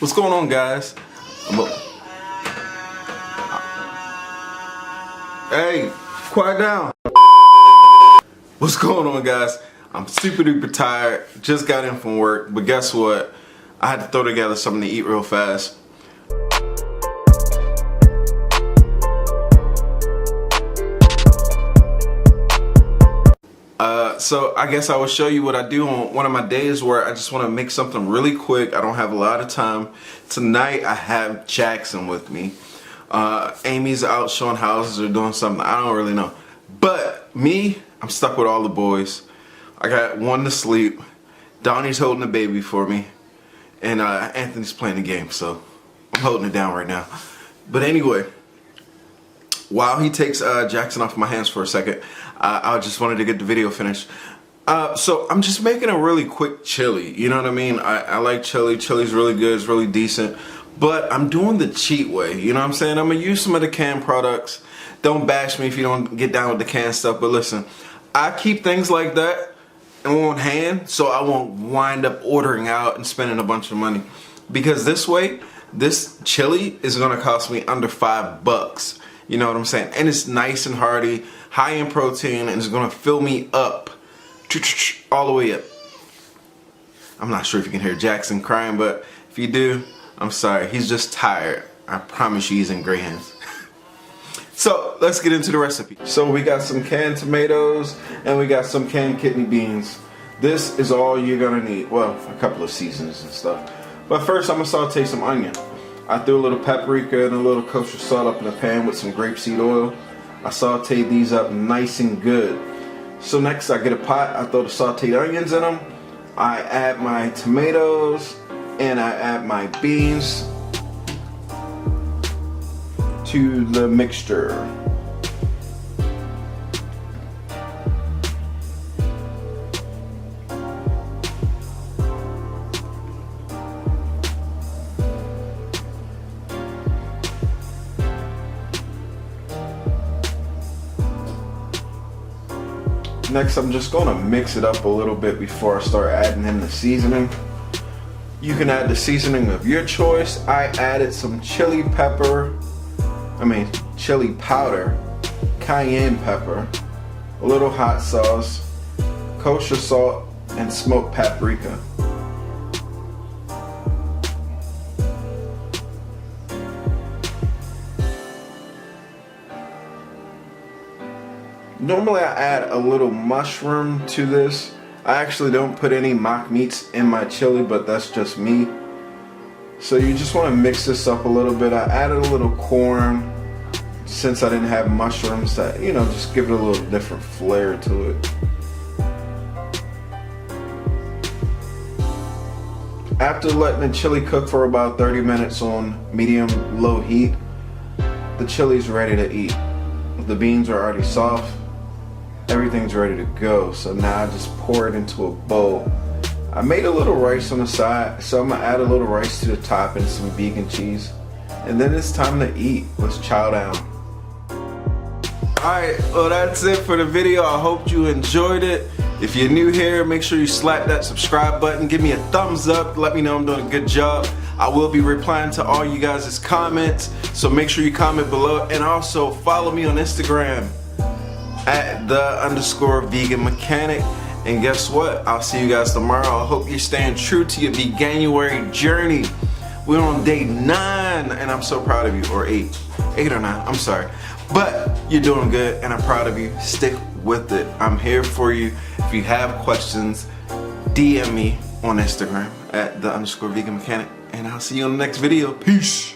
What's going on, guys? Hey, quiet down. What's going on, guys? I'm super duper tired. Just got in from work, but guess what? I had to throw together something to eat real fast. So I guess I will show you what I do on one of my days where I just want to make something really quick. I don't have a lot of time. Tonight I have Jackson with me. Amy's out showing houses or doing something. I don't really know. But me, I'm stuck with all the boys. I got one to sleep. Donnie's holding the baby for me. And Anthony's playing the game, so I'm holding it down right now. But anyway, while he takes Jackson off my hands for a second, I just wanted to get the video finished. So I'm just making a really quick chili. You know what I mean? I like chili. Chili's really good. It's really decent. But I'm doing the cheat way. You know what I'm saying? I'm going to use some of the canned products. Don't bash me if you don't get down with the canned stuff. But listen, I keep things like that on hand so I won't wind up ordering out and spending a bunch of money. Because this way, this chili is going to cost me under $5. You know what I'm saying? And it's nice and hearty, high in protein, and it's gonna fill me up all the way up. I'm not sure if you can hear Jackson crying, but if you do, I'm sorry. He's just tired. I promise you he's in great hands. So let's get into the recipe. So we got some canned tomatoes and we got some canned kidney beans. This is all you're gonna need. Well, a couple of seasonings and stuff. But first I'm gonna saute some onion. I threw a little paprika and a little kosher salt up in a pan with some grapeseed oil. I sauteed these up nice and good. So next I get a pot, I throw the sauteed onions in them. I add my tomatoes and I add my beans to the mixture. Next, I'm just gonna mix it up a little bit before I start adding in the seasoning. You can add the seasoning of your choice. I added some chili powder, cayenne pepper, a little hot sauce, kosher salt, and smoked paprika. Normally I add a little mushroom to this. I actually don't put any mock meats in my chili, but that's just me. So you just want to mix this up a little bit. I added a little corn since I didn't have mushrooms, that, you know, just give it a little different flair to it. After letting the chili cook for about 30 minutes on medium-low heat, the chili's ready to eat. The beans are already soft. Everything's ready to go. So now I just pour it into a bowl. I made a little rice on the side, so I'm gonna add a little rice to the top and some vegan cheese. And then it's time to eat. Let's chow down. Alright, well that's it for the video. I hope you enjoyed it. If you're new here, make sure you slap that subscribe button. Give me a thumbs up. Let me know I'm doing a good job. I will be replying to all you guys' comments, so make sure you comment below. And also follow me on Instagram at @_vegan mechanic. And guess what? I'll see you guys tomorrow. I hope you're staying true to your Veganuary journey. We're on day 9 and I'm so proud of you. Or 8 or 9, I'm sorry. But you're doing good and I'm proud of you. Stick with it. I'm here for you. If you have questions, DM me on Instagram at @_vegan mechanic. And I'll see you on the next video. Peace.